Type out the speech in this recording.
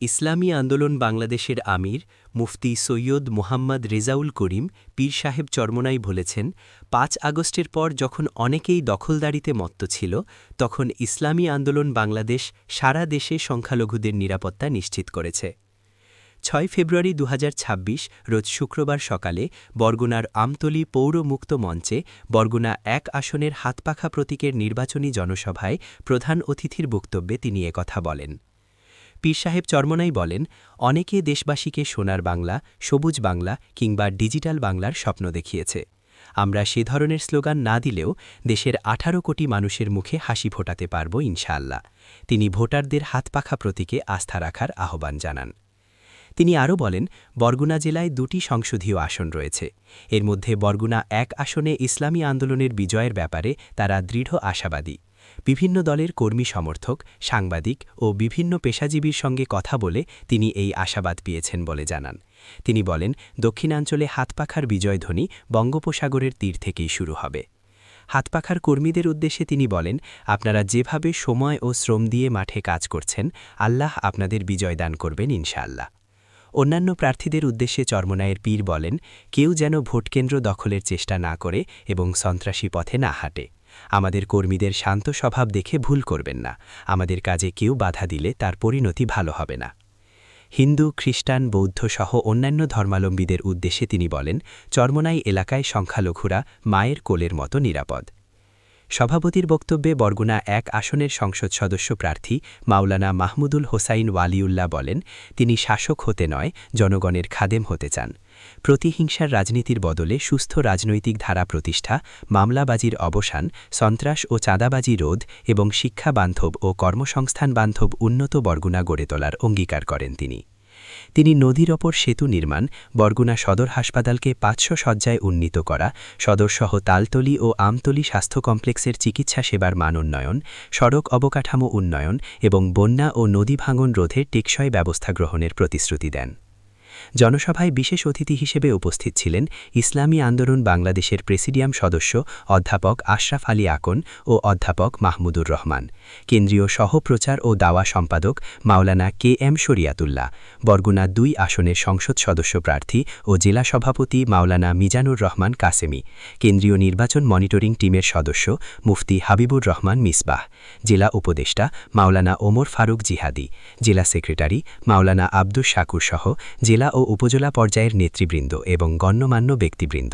ইসলামী আন্দোলন বাংলাদেশের আমির মুফতি সৈয়দ মুহাম্মদ রেজাউল করিম পীর সাহেব চরমোনাই বলেছেন, ৫ আগস্টের পর যখন অনেকেই দখলদারিতে মত্ত ছিল, তখন ইসলামী আন্দোলন বাংলাদেশ সারা দেশে সংখ্যালঘুদের নিরাপত্তা নিশ্চিত করেছে। ৬ ফেব্রুয়ারি ২০২৬ রোজ শুক্রবার সকালে বরগুনার আমতলী পৌর মুক্ত মঞ্চে বরগুনা ১ আসনের হাতপাখা প্রতীকের নির্বাচনী জনসভায় প্রধান অতিথির বক্তব্যে তিনি একথা বলেন। পীর সাহেব চরমোনাই বলেন, অনেকে দেশবাসীকে সোনার বাংলা, সবুজ বাংলা কিংবা ডিজিটাল বাংলার স্বপ্ন দেখিয়েছে। আমরা সে ধরনের স্লোগান না দিলেও দেশের ১৮ কোটি মানুষের মুখে হাসি ফোটাতে পারব ইনশাআল্লাহ। তিনি ভোটারদের হাতপাখা প্রতীকে আস্থা রাখার আহ্বান জানান। তিনি আরও বলেন, বরগুনা জেলায় ২টি সংসদীয় আসন রয়েছে। এর মধ্যে বরগুনা ১ আসনে ইসলামী আন্দোলনের বিজয়ের ব্যাপারে তারা দৃঢ় আশাবাদী। বিভিন্ন দলের কর্মী সমর্থক, সাংবাদিক ও বিভিন্ন পেশাজীবীর সঙ্গে কথা বলে তিনি এই আশাবাদ পেয়েছেন বলে জানান। তিনি বলেন, দক্ষিণাঞ্চলে হাতপাখার বিজয়ধ্বনি বঙ্গোপসাগরের তীর থেকেই শুরু হবে। হাতপাখার কর্মীদের উদ্দেশ্যে তিনি বলেন, আপনারা যেভাবে সময় ও শ্রম দিয়ে মাঠে কাজ করছেন, আল্লাহ আপনাদের বিজয় দান করবেন ইনশাআল্লাহ। অন্যান্য প্রার্থীদের উদ্দেশ্যে চরমোনাইয়ের পীর বলেন, কেউ যেন ভোটকেন্দ্র দখলের চেষ্টা না করে এবং সন্ত্রাসী পথে না হাঁটে। আমাদের কর্মীদের শান্ত স্বভাব দেখে ভুল করবেন না। আমাদের কাজে কেউ বাধা দিলে তার পরিণতি ভালো হবে না। হিন্দু, খ্রিস্টান, বৌদ্ধ সহ অন্যান্য ধর্মাবলম্বীদের উদ্দেশ্যে তিনি বলেন, চরমোনাই এলাকায় সংখ্যালঘুরা মায়ের কোলের মতো নিরাপদ। সভাপতির বক্তব্যে বরগুনা ১ আসনের সংসদ সদস্য প্রার্থী মাওলানা মাহমুদুল হোসাইন ওয়ালিউল্লাহ বলেন, তিনি শাসক হতে নয়, জনগণের খাদেম হতে চান। প্রতিহিংসার রাজনীতির বদলে সুস্থ রাজনৈতিক ধারা প্রতিষ্ঠা, মামলাবাজির অবসান, সন্ত্রাস ও চাঁদাবাজি রোধ এবং শিক্ষা বান্ধব ও কর্মসংস্থান বান্ধব উন্নত বরগুনা গড়ে তোলার অঙ্গীকার করেন তিনি নদীর ওপর সেতু নির্মাণ, বরগুনা সদর হাসপাতালকে ৫০০ শয্যায় উন্নীত করা, সদরসহ তালতলী ও আমতলী স্বাস্থ্য কমপ্লেক্সের চিকিৎসা সেবার মান উন্নয়ন, সড়ক অবকাঠামো উন্নয়ন এবং বন্যা ও নদী ভাঙন রোধে টেকসই ব্যবস্থা গ্রহণের প্রতিশ্রুতি দেন। জনসভায় বিশেষ অতিথি হিসেবে উপস্থিত ছিলেন ইসলামী আন্দোলন বাংলাদেশের প্রেসিডিয়াম সদস্য অধ্যাপক আশরাফ আলী আকন ও অধ্যাপক মাহমুদুর রহমান, কেন্দ্রীয় সহ-প্রচার ও দাওয়া সম্পাদক মাওলানা KM শরিয়াতুল্লাহ, বরগুনা ২ আসনের সংসদ সদস্য প্রার্থী ও জেলা সভাপতি মাওলানা মিজানুর রহমান কাসেমি, কেন্দ্রীয় নির্বাচন মনিটরিং টিমের সদস্য মুফতি হাবিবুর রহমান মিসবাহ, জেলা উপদেষ্টা মাওলানা ওমর ফারুক জিহাদি, জেলা সেক্রেটারি মাওলানা আব্দুস শাকুর সহ জেলা ও উপজেলা পর্যায়ের নেতৃবৃন্দ এবং গণ্যমান্য ব্যক্তিবৃন্দ।